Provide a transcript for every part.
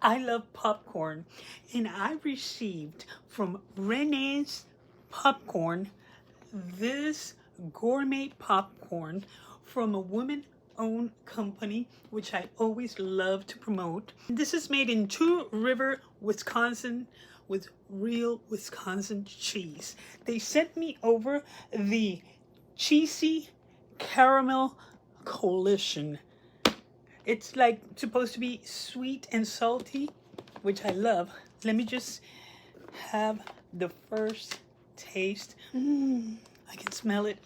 I love popcorn, and I received from Renée's Popcorn this gourmet popcorn from a woman-owned company, which I always love to promote. This is made in Two River, Wisconsin, with real Wisconsin cheese. They sent me over the cheesy caramel coalition. It's like supposed to be sweet and salty, which I love. Let me just have the first taste. I can smell it.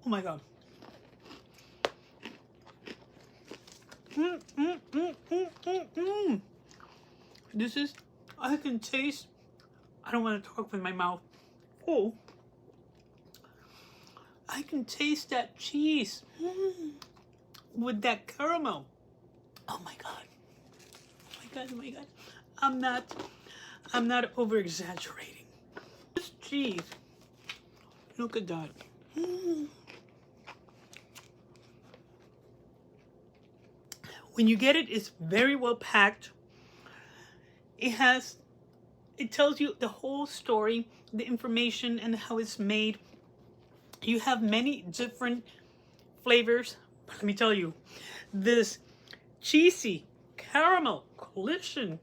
Oh my God. This is, I can taste, I don't want to talk with my mouth full. I can taste that cheese with that caramel. Oh my God. Oh my God, oh my God. I'm not over exaggerating. This cheese, look at that. When you get it, it's very well packed. It tells you the whole story, the information, and how it's made. You have many different flavors. But let me tell you, this cheesy caramel coalition,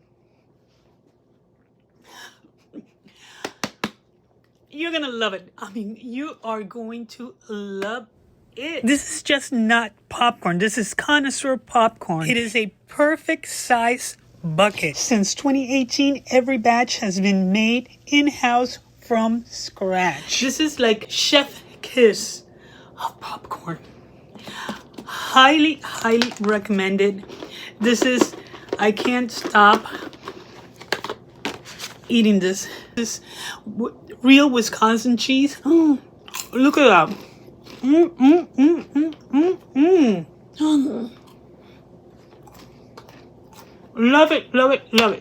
you're gonna love it. I mean, you are going to love it. This is just not popcorn. This is Connoisseur popcorn. It is a perfect size bucket. Since 2018, every batch has been made in-house from scratch. This is like chef kiss of popcorn. Highly, highly recommended. This is, I can't stop eating this. This real Wisconsin cheese. Oh, look at that. Love it, love it, love it.